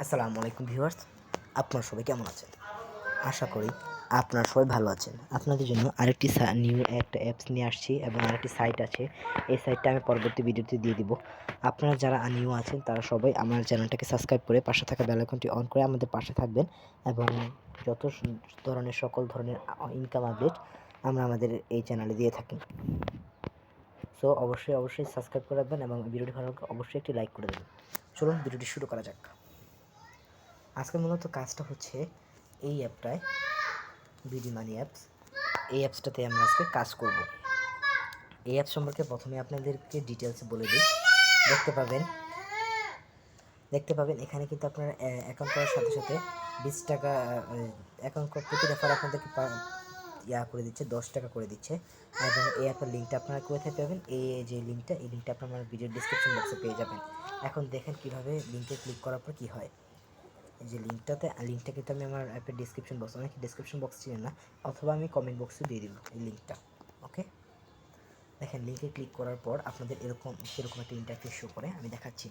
আসসালামু আলাইকুম ভিউয়ার্স, আপনারা সবাই কেমন আছেন? আশা করি আপনারা সবাই ভালো আছেন। আপনাদের জন্য আরেকটি নিউ একটা অ্যাপস নিয়ে আসছি এবং আরেকটি সাইট আছে। এই সাইটটা আমি পরবর্তী ভিডিওতে দিয়ে দিব। আপনারা যারা নিউ আছেন তারা সবাই আমার চ্যানেলটাকে সাবস্ক্রাইব করে পাশে থাকা বেল আইকনটি অন করে আমাদের পাশে থাকবেন এবং যত ধরনের সকল ধরনের ইনকাম আপডেট আমরা আমাদের এই চ্যানেলে দিয়ে থাকি। সো অবশ্যই সাবস্ক্রাইব করে রাখবেন এবং ভিডিওটি ভালো লাগলে অবশ্যই একটি লাইক করে দেবেন। চলুন ভিডিওটি শুরু করা যাক। আজকে মূলত কাজটা হচ্ছে এই অ্যাপটায়, বিডি মানি অ্যাপস। এই অ্যাপসটাতে আমরা আজকে কাজ করব। এই অ্যাপ সম্পর্কে প্রথমে আপনাদেরকে ডিটেলস বলে দিই। দেখতে পাবেন এখানে কিন্তু আপনার অ্যাকাউন্ট করার সাথে সাথে 20 টাকা অ্যাকাউন্ট প্রতি রেফার আপনাদেরকে করে দিচ্ছে, 10 টাকা করে দিচ্ছে। এবং এই অ্যাপের লিঙ্কটা আপনারা কোথায় পাবেন? এই যে লিঙ্কটা, এই লিঙ্কটা আপনারা আমার ভিডিও ডিসক্রিপশন বক্সে পেয়ে যাবেন। এখন দেখেন কিভাবে লিঙ্কে ক্লিক করার পর কী হয়। এই যে লিঙ্কটা কিন্তু আমি আমার অ্যাপের ডিসক্রিপশন বক্স, অনেকে ডিসক্রিপশন বক্স চিনেন না, অথবা আমি কমেন্ট বক্সে দিয়ে দিব এই লিঙ্কটা। ওকে, দেখেন লিঙ্কে ক্লিক করার পর আপনাদের এরকম একটা ইন্টারফেস শো করে। আমি দেখাচ্ছি।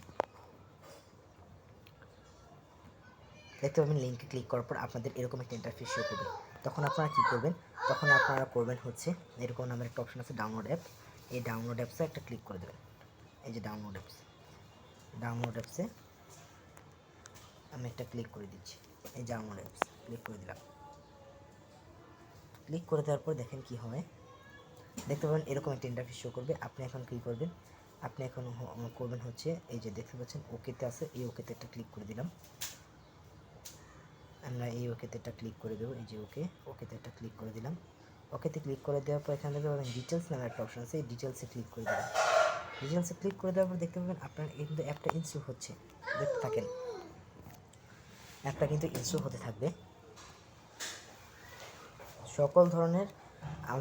দেখতে পাবেন লিঙ্কে ক্লিক করার পর আপনাদের এরকম একটা ইন্টারফেস শো করবে। তখন আপনারা কী করবেন? তখন আপনারা করবেন হচ্ছে এরকম নামের একটা অপশন আছে, ডাউনলোড অ্যাপ। এই ডাউনলোড অ্যাপসে একটা ক্লিক করে দেবেন। এই যে ডাউনলোড অ্যাপসে আমি একটা ক্লিক করে দিচ্ছি। এই ডাউনলোড অ্যাপস ক্লিক করে দিলাম। ক্লিক করে দেওয়ার পর দেখেন কি হয়। দেখতে পাবেন এরকম একটা ইন্টারফেস শো করবে। আপনি এখন কী করবেন? আপনি এখন করবেন হচ্ছে এই যে দেখতে পাচ্ছেন ওকেতে আছে, এই ওকেতে একটা ক্লিক করে দিলাম। আমরা এই ওকেতে একটা ক্লিক করে দেবো। এই যে ওকেতে একটা ক্লিক করে দিলাম। ওকেতে ক্লিক করে দেওয়ার পর এখানে দেখতে পাবেন ডিটেলস নামে একটা অপশন আছে, এই ডিটেলসে ক্লিক করে দেবেন। ডিটেলসে ক্লিক করে দেওয়ার পর দেখতে পাবেন আপনার কিন্তু অ্যাপটা ইনস্টল হচ্ছে। দেখতে থাকেন, অ্যাপটা কিন্তু ইনস্টল হতে থাকবে। সকল ধরনের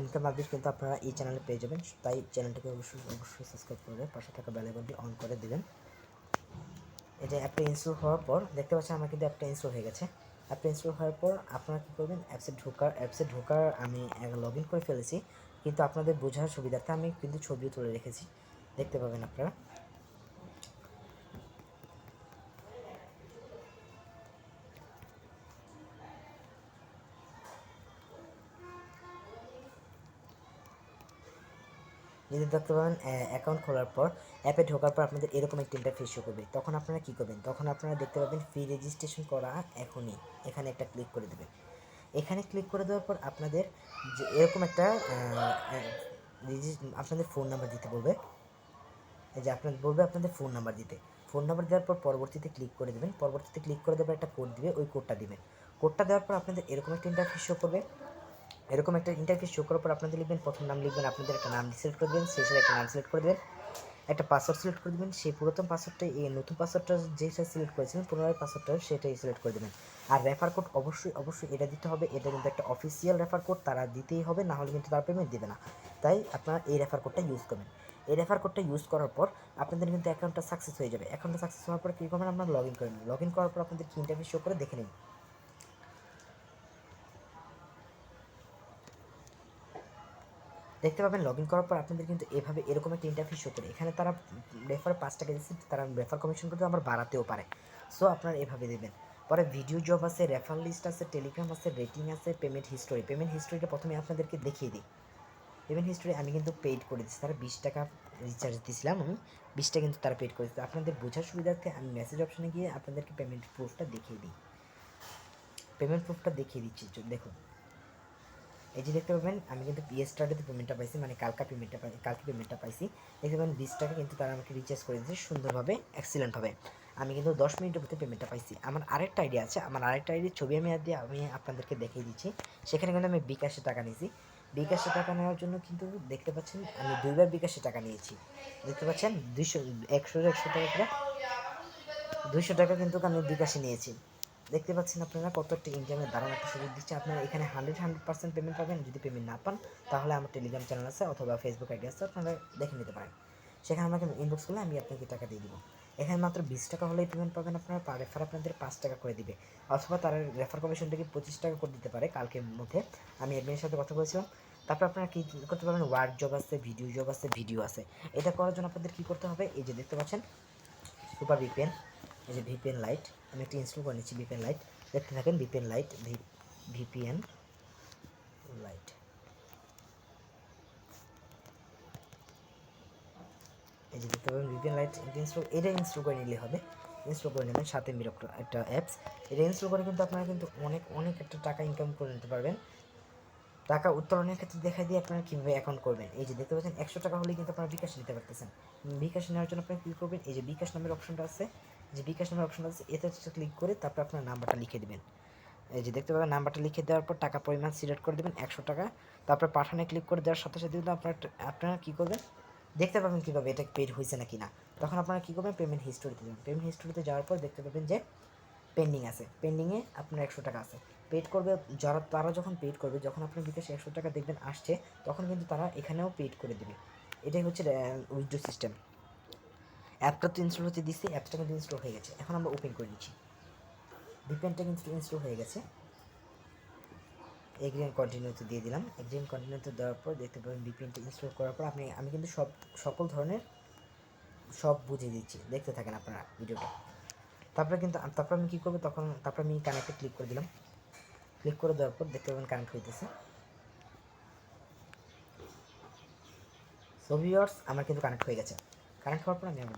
ইনকাম আপডেট কিন্তু আপনারা এই চ্যানেলে পেয়ে যাবেন। তাই চ্যানেলটাকে অবশ্যই সাবস্ক্রাইব করে পাশে থাকা বেল আইকনটি অন করে দেবেন। এই যে অ্যাপটা ইনস্টল হওয়ার পর দেখতে পাচ্ছেন আমার কিন্তু অ্যাপটা ইনস্টল হয়ে গেছে। অ্যাপটা ইনস্টল হওয়ার পর আপনারা কী করবেন? অ্যাপসে ঢোকার আমি লগ ইন করে ফেলেছি, কিন্তু আপনাদের বোঝার সুবিধার্থে আমি কিন্তু ছবিও তুলে রেখেছি। দেখতে পাবেন আপনারা। যদি দেখতে পাবেন অ্যাকাউন্ট খোলার পর, অ্যাপে ঢোকার পর আপনাদের এরকম একটা ইন্টারফেস শো করবে। তখন আপনারা কী করবেন? তখন আপনারা দেখতে পাবেন ফ্রি রেজিস্ট্রেশন করা এখনই, এখানে একটা ক্লিক করে দেবেন। এখানে ক্লিক করে দেওয়ার পর আপনাদের যে এরকম একটা আপনাদের ফোন নাম্বার দিতে বলবে। এই যে আপনাদের বলবে আপনাদের ফোন নাম্বার দিতে। ফোন নাম্বার দেওয়ার পর পরবর্তীতে ক্লিক করে দেবেন। পরবর্তীতে ক্লিক করে দেওয়ার একটা কোড দিবে, ওই কোডটা দিবেন। কোডটা দেওয়ার পর আপনাদের এরকম একটা ইন্টারফেস শো করবে। এরকম একটা ইন্টারফেস শো করার পর আপনাদের লিখবেন, প্রথম নাম লিখবেন, আপনাদের একটা নাম সিলেক্ট করে দেবেন, শেষের একটা নাম সিলেক্ট করে দেবেন, একটা পাসওয়ার্ড সিলেক্ট করে দেবেন। সেই পুরাতন পাসওয়ার্ডটা, এই নতুন পাসওয়ার্ডটা যেটা সিলেক্ট করেছিলেন পুনরায় পাসওয়ার্ডটা সেটাই সিলেক্ট করে দেবেন। আর রেফার কোড অবশ্যই এটা দিতে হবে। এটা কিন্তু একটা অফিসিয়াল রেফার কোড, তারা দিতেই হবে, না হলে কিন্তু তারা পেমেন্ট দেবে না। তাই আপনারা এই রেফার কোডটা ইউজ করবেন। এই রেফার কোডটা ইউজ করার পর আপনাদের কিন্তু অ্যাকাউন্টটা সাকসেস হয়ে যাবে। অ্যাকাউন্টটা সাকসেস হওয়ার পর কী করবেন? আপনারা লগ ইন করেন। লগ ইন করার পর আপনাদের কি ইন্টারফেস শো করে দেখে নিন। দেখতে পাবেন লগ ইন করার পর আপনাদের কিন্তু এভাবে এরকম একটা ইন্টারফেস শো করে। এখানে তারা রেফার 5 টাকা দিচ্ছে, তারা রেফার কমিশন করতে আবার বাড়াতেও পারে। সো আপনারা এভাবে দেবেন। পরে ভিডিও জব আছে, রেফার লিস্ট আছে, টেলিগ্রাম আছে, রেটিং আছে, পেমেন্ট হিস্টোরিটা প্রথমে আপনাদেরকে দেখিয়ে দিই। পেমেন্ট হিস্টোরি আমি কিন্তু পেইড করে দিচ্ছি, তারা 20 টাকা রিচার্জ দিয়েছিলাম আমি, 20টা কিন্তু তারা পেইড করে দিচ্ছে। আপনাদের বোঝার সুবিধার্থে আমি মেসেজ অপশনে গিয়ে আপনাদেরকে পেমেন্ট প্রুফটা দেখিয়ে দিই। পেমেন্ট প্রুফটা দেখিয়ে দিচ্ছি, দেখুন। এই যে দেখতে পাবেন আমি কিন্তু ইয়েস্টারডেতে পেমেন্টটা পাইছি, মানে কালকে পেমেন্টটা পাইছি। দেখতে পাবেন 20 টাকা কিন্তু তারা আমাকে রিচার্জ করে দিয়েছে সুন্দরভাবে, এক্সিলেন্টভাবে। আমি কিন্তু 10 মিনিটের মধ্যে পেমেন্টটা পাইছি। আমার আরেকটা আইডি আছে, আমার আরেকটা আইডির ছবি আমি আপনাদেরকে দেখিয়ে দিচ্ছি। সেখানে কিন্তু আমি বিকাশে টাকা নিয়েছি। বিকাশে টাকা নেওয়ার জন্য কিন্তু দেখতে পাচ্ছেন আমি 2বার বিকাশে টাকা নিয়েছি। দেখতে পাচ্ছেন 100 টাকা করে 200 টাকা কিন্তু আমি বিকাশে নিয়েছি। দেখতে পাচ্ছেন আপনারা কত একটা ইনকামের দারুণ একটা সুযোগ দিচ্ছে। আপনারা এখানে 100% পেমেন্ট পাবেন। যদি পেমেন্ট না পান তাহলে আমার টেলিগ্রাম চ্যানেল আছে অথবা ফেসবুক আইডি আছে, আপনারা দেখে নিতে পারেন। সেখানে আমাকে ইনবক্স করলে আমি আপনাকে টাকা দিয়ে দিব। এখানে মাত্র 20 টাকা হলেই পেমেন্ট পাবেন আপনারা। পার রেফার আপনাদের 5 টাকা করে দিবে, অথবা তারা রেফার কমিশনটাকে 25 টাকা করে দিতে পারে কালকের মধ্যে। আমি অ্যাডমিনের সাথে কথা বলেছিলাম। তারপর আপনারা কী করতে পারবেন? ওয়ার্ক জব আছে, ভিডিও আছে। এটা করার জন্য আপনাদের কী করতে হবে? এই যে দেখতে পাচ্ছেন সুপার ভিপিএন, এই যে ভিপিএন লাইট, আমি একটা ইনস্টল করে নিচ্ছি ভিপিএন লাইট। দেখতে থাকেন ভিপিএন লাইট, ভিপিএন লাইট। এই যে দেখতে পাবেন ভিপিএন লাইট এটা ইনস্টল করে নিলে হবে। ইনস্টল করে নেবেন, সাথে মিরক্ট একটা অ্যাপস। এটা ইনস্টল করে কিন্তু আপনারা কিন্তু অনেক একটা টাকা ইনকাম করে নিতে পারবেন। টাকা উত্তোলনের ক্ষেত্রে দেখা দিয়ে আপনারা কীভাবে অ্যাকাউন্ট করবেন। এই যে দেখতে পাচ্ছেন 100 টাকা হলেই কিন্তু আপনারা বিকাশ নিতে পারতেছেন। বিকাশ নেওয়ার জন্য আপনারা কী করবেন, এই যে বিকাশ নামের অপশনটা আছে, যে বিকাশ নামের অপশনটা আছে এতে ক্লিক করে তারপর আপনার নাম্বারটা লিখে দেবেন। এই যে দেখতে পাবেন নাম্বারটা লিখে দেওয়ার পর টাকা পরিমাণ সিলেক্ট করে দেবেন 100 টাকা। তারপর পাঠানে ক্লিক করে দেওয়ার সাথে সাথে কিন্তু আপনারা কী করবেন, দেখতে পাবেন কীভাবে এটা পেড হয়েছে নাকি না। তখন আপনারা কী করবেন, পেমেন্ট হিস্টোরিতে যাবেন। পেমেন্ট হিস্টোরিতে যাওয়ার পর দেখতে পাবেন যে পেন্ডিং আছে, পেন্ডিংয়ে আপনার 100 টাকা আছে। পেড করবে তারা যখন পেড করবে, যখন আপনার বিকাশে 100 টাকা দেখবেন আসছে, তখন কিন্তু তারা এখানেও পেড করে দেবে। এটাই হচ্ছে উইথড্র সিস্টেম। অ্যাপটা তো ইনস্টল হতে দিচ্ছি, অ্যাপটা কিন্তু ইনস্টল হয়ে গেছে। এখন আমরা ওপেন করে নিচ্ছি। ভিপিএনটা কিন্তু ইনস্টল হয়ে গেছে। এগ্রিন কন্টিনিউতে দিয়ে দিলাম। এগ্রিন কন্টিনিউতে দেওয়ার পর দেখতে পাবেন ভিপিএনটা ইনস্টল করার পর আমি কিন্তু সকল ধরনের সব বুঝিয়ে দিচ্ছি, দেখতে থাকেন আপনারা ভিডিওটা। তারপর আমি কী করবো, তারপর আমি কানেক্টে ক্লিক করে দিলাম। ক্লিক করে দেওয়ার পর দেখতে পাবেন কানেক্ট হইতেছে। সো ভিউয়ার্স, আমার কিন্তু কানেক্ট হয়ে গেছে। কানেক্ট হওয়ার পর আমি আবার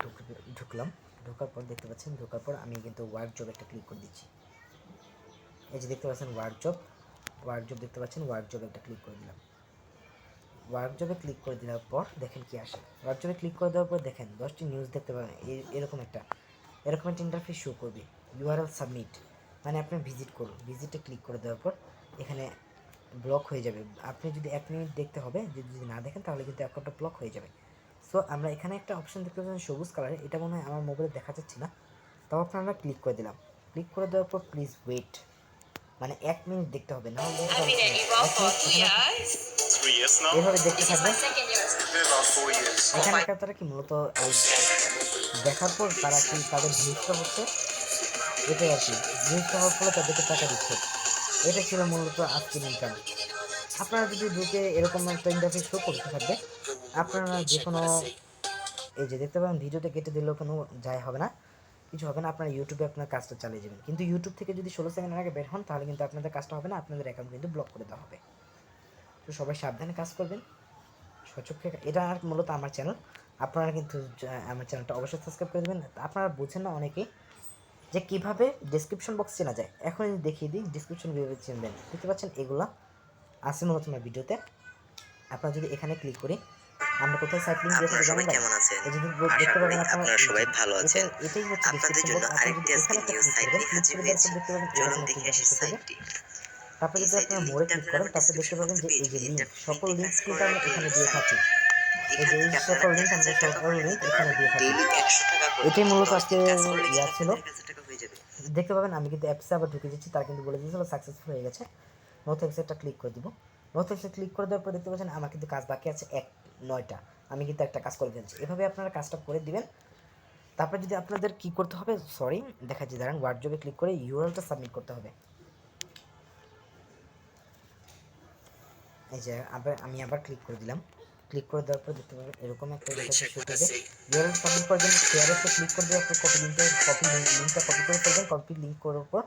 ঢুকলাম। ঢোকার পর দেখতে পাচ্ছেন, ঢোকার পর আমি কিন্তু ওয়ার্ক জব একটা ক্লিক করে দিচ্ছি। এই যে দেখতে পাচ্ছেন ওয়ার্ক জব দেখতে পাচ্ছেন, ওয়ার্ক জব একটা ক্লিক করে দিলাম। ওয়ার্ক জবে ক্লিক করে দেওয়ার পর দেখেন কি আসে। ওয়ার্ক জবে ক্লিক করে দেওয়ার পর দেখেন 10টি নিউজ দেখতে পাবেন। এরকম একটা ইন্টারফেস শো করবে। ইউআরএল সাবমিট, মানে আপনি ভিজিট করুন। ভিজিটে ক্লিক করে দেওয়ার পর এখানে ব্লক হয়ে যাবে। আপনি যদি 1 মিনিট দেখতে হবে, যদি না দেখেন তাহলে কিন্তু অ্যাকাউন্টটা ব্লক হয়ে যাবে। সো আমরা এখানে একটা অপশন দেখতে পাচ্ছি সবুজ কালারের, এটা মনে হয় আমার মোবাইলে দেখা যাচ্ছে না, তাও আপনারা ক্লিক করে দিলাম। ক্লিক করে দেওয়ার পর প্লিজ ওয়েট, মানে 1 মিনিট দেখতে হবে, না হলে এভাবে দেখতে থাকবে। এখানে তারা কি মূলত দেখার পর তারা কি তাদের ভিউজটা হচ্ছে, এটাই আর কি। ভিউজটা হওয়ার ফলে তাদেরকে টাকা দিচ্ছে। এটা ছিল মূলত আজকের ইনকাম। আপনারা যদি ঢুকে এরকম একটা ইন্টারফেস শো করতে থাকবে, আপনারা যে কোনো, এই যে দেখতে পাবেন ভিডিওটা কেটে দিলেও কোনো যায় হবে না, কিছু হবে না। আপনারা ইউটিউবে আপনার কাজটা চালিয়ে যাবেন। কিন্তু ইউটিউব থেকে যদি 16 সেকেন্ডের আগে বের হন, তাহলে কিন্তু আপনাদের কাজটা হবে না, আপনাদের অ্যাকাউন্ট কিন্তু ব্লক করে দেওয়া হবে। তো সবাই সাবধানে কাজ করবেন, সচক্ষে। এটা আর মূলত আমার চ্যানেল, আপনারা কিন্তু আমার চ্যানেলটা অবশ্যই সাবস্ক্রাইব করে দেবেন। আপনারা বুঝেন না অনেকেই যে কীভাবে ডেসক্রিপশন বক্স চেনা যায়। এখন দেখিয়ে দিই ডেসক্রিপশন কীভাবে চিনবেন। দেখতে পাচ্ছেন এগুলা আছে মূলত আমার ভিডিওতে। আপনারা যদি এখানে ক্লিক করি, আমরা কোথায় সাইট লিংক দিয়ে থাকি জানেন? এই যে দেখতে পাবেন আপনারা সবাই ভালো আছেন। এটাই হচ্ছে আপনাদের জন্য আরেকটি আজকে নিউ সাইট নিয়ে হাজির হয়েছি। চলুন দেখে আসি সাইটটি। তারপর যদি আপনারা মোড়ে ক্লিক করেন, তারপর দেখতে পাবেন যে এই যে লিঙ্ক, সকল লিঙ্ক কিন্তু আমরা এখানে দিয়ে থাকি। এই যে এই সকল লিঙ্ক আমরা এখানে দিয়ে থাকি। এটাই মূলত আজকে ইয়া ছিল। দেখতে পাবেন আমি কিন্তু অ্যাপসে আবার ঢুকে যাচ্ছি, তারা কিন্তু বলে দিয়েছিল সাকসেসফুল হয়ে গেছে। নো থ্যাঙ্কস একটা ক্লিক করে দিব। নো থ্যাঙ্কসে ক্লিক করে দেওয়ার পর দেখতে পাচ্ছেন আমার কিন্তু কাজ বাকি আছে 9টা। আমি কিন্তু একটা কাজ করে ফেলছি। এভাবে আপনারা কাজটা করে দিবেন। তারপর যদি আপনাদের কি করতে হবে, সরি দেখাচ্ছি, দাঁড়ান। হোয়াটসঅ্যাপে ক্লিক করে ইউআরএলটা সাবমিট করতে হবে। এই যে আমি আবার ক্লিক করে দিলাম। ক্লিক করে দেওয়ার পর দেখতে পাবেন এরকম একটা ইন্টারফেস শো করবে। ইউআরএল সাবমিট করার জন্য শেয়ারে ক্লিক করে দিয়ে আপনার লিঙ্কটা কপি করে ফেলবেন। কপি লিঙ্ক করার পর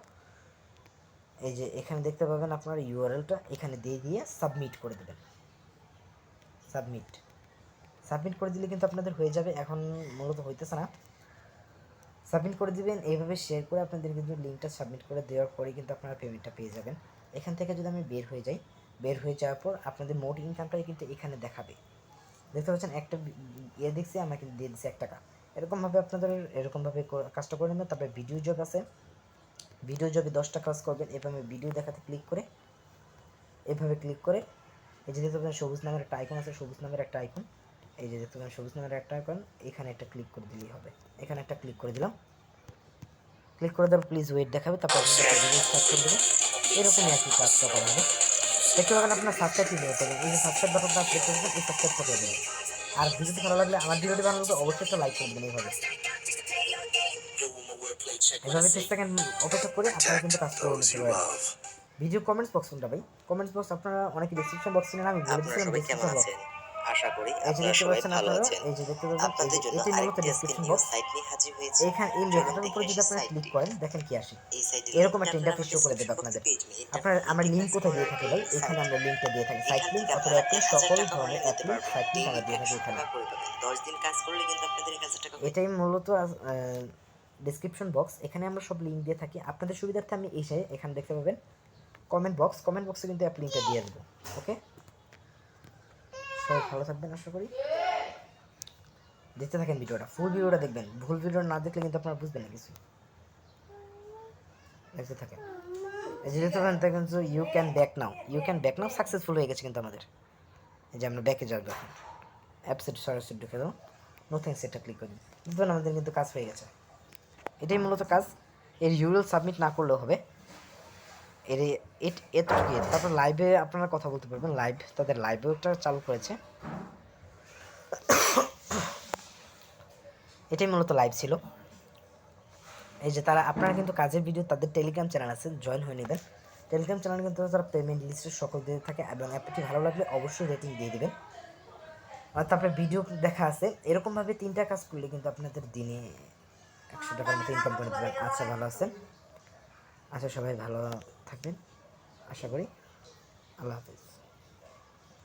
এই যে এখানে দেখতে পাবেন আপনার ইউআরএলটা এখানে দিয়ে সাবমিট করে দেবেন। সাবমিট করে দিলে কিন্তু আপনাদের হয়ে যাবে। এখন মূলত হইতেছে না, সাবমিট করে দিবেন। এইভাবে শেয়ার করে আপনাদের কিন্তু লিঙ্কটা সাবমিট করে দেওয়ার পরে কিন্তু আপনারা পেমেন্টটা পেয়ে যাবেন। এখান থেকে যদি আমি বের হয়ে যাই, বের হয়ে যাওয়ার পর আপনাদের মোট ইনকামটাই কিন্তু এখানে দেখাবে। দেখতে পাচ্ছেন একটা দেখছি, আমরা কিন্তু দিয়ে দিচ্ছি 1 টাকা। এরকমভাবে আপনাদের কাজটা করে নেবেন। তারপরে ভিডিও জব আছে, ভিডিও জবে 10টা কাজ করবেন। এভাবে ভিডিও দেখাতে ক্লিক করে, এভাবে ক্লিক করে এই যে দেখতে পাবেন সবুজ নামের একটা আইকন আছে, সবুজ নামের একটা আইকন, এই যে দেখতে পাবেন সবুজ নামের একটা আইকন, এখানে একটা ক্লিক করে দিলেই হবে। এখানে একটা ক্লিক করে দিলাম। ক্লিক করে দেওয়ার প্লিজ ওয়েট দেখাবে, তারপর স্টার্ট করে দেবে। এরকমই আর কি কাজটা করা হবে। দেখতে পাবেন আপনার সাবস্ক্রাইব করতে হবে। এই যে সাবস্ক্রাইব বাটনটা ক্লিক করে দেবেন, এই সাবস্ক্রাইব করে দেবেন। আর ভিডিওটি ভালো লাগলে, আমার ভিডিওটি ভালো লাগলে অবশ্যই একটা লাইক করে দেবেন। এইভাবে 30 সেকেন্ড অপেক্ষা করে আপনারা কিন্তু কাজ করে নিতে পারবেন। ভিডিও কমেন্টস বক্স কোনটা ভাই? কমেন্টস বক্স আপনারা অনেকে ডেসক্রিপশন বক্স চিনেন, আমি বলে দিচ্ছিলাম ডেসক্রিপশন বক্স। আশা করি এই যে আপনারা দেখতে সবাই পাচ্ছেন ভালো আপনারা, আছেন। এই যে দেখতে পাচ্ছেন, এই আপনাদের যে জন্য এটাই মূলত আরেকটি আজকে ডেসক্রিপশন নিউ বক্স। সাইট নিয়ে হাজির হয়েছি। এইখানে এই চলুন লেখাটার দেখে উপরে যদি আসি আপনারা ক্লিক সাইটটি। করেন, দেখেন কি আসে। এই সাইটের এরকম লিংকটা একটা আপনারা আমার ইন্টারফেস শো করে দেবে ডেসক্রিপশন বক্সে আপনাদের। পেয়ে যাবেন। এটা আপনার আমরা লিংকে লিঙ্ক প্রেস কোথায় করার দিয়ে থাকি পরে ভাই? এই এখানে আমরা সাইটটি। লিঙ্কটা দিয়ে থাকি, সাইট এখান লিঙ্ক থেকে অথবা আপনারা অ্যাপ লিঙ্ক, 1000 সকল টাকা ধরনের মাইনে অ্যাপ নিতে লিঙ্ক, পারবেন। সাইট লিঙ্ক আমরা ডেইলি দিয়ে থাকি 100 এখানে। টাকা করে পাবেন। 10 দিন কাজ করলে কিন্তু আপনাদের 1000 টাকা হয়ে এটাই মূলত ডেসক্রিপশন বক্স। এখানে আমরা সব লিঙ্ক দিয়ে থাকি। আপনাদের সুবিধার্থে আমি এখানে দেখতে পাবেন কমেন্ট বক্স, কমেন্ট বক্সে কিন্তু অ্যাপ লিঙ্কটা দিয়ে দেবো। ওকে, সবাই ভালো থাকবেন আশা করি। দেখতে থাকেন ভিডিওটা, ফুল ভিডিওটা দেখবেন। ভুল ভিডিও না দেখলে কিন্তু আপনারা বুঝবেন না কিছু। দেখতে থাকেন। এই যে দেখতে পাবেন, দেখেন যে you can back now, you can back now successful হয়ে গেছে কিন্তু আমাদের। এই যে আমরা ব্যাকে যাবো এখন, অ্যাপসেট সরাসরি ঢুকে দেবো, নো থ্যাঙ্কস এটা ক্লিক করি, বুঝবেন আমাদের কিন্তু কাজ হয়ে গেছে। এটাই মূলত কাজ। এর ইউরএল সাবমিট না করলেও হবে। এর এতটুকু। তারপর লাইভে আপনারা কথা বলতে পারবেন, লাইভ তাদের লাইভটা চালু করেছে। এটাই মূলত লাইভ ছিল। এই যে তারা, আপনারা কিন্তু কাজের ভিডিও, তাদের টেলিগ্রাম চ্যানেল আছে, জয়েন হয়ে নেবেন। টেলিগ্রাম চ্যানেলে কিন্তু তারা পেমেন্ট লিস্টে সকল দিয়ে থাকে, এবং অ্যাপটি ভালো লাগলে অবশ্যই রেটিং দিয়ে দেবেন। আর তারপরে ভিডিও দেখা আছে। এরকমভাবে 3টা কাজ করলে কিন্তু আপনাদের দিনে 100 টাকার মতো ইনকাম করে দেবেন। আচ্ছা, ভালো আছেন? আচ্ছা, সবাই ভালো থাকবেন আশা করি। আল্লাহ হাফিজ।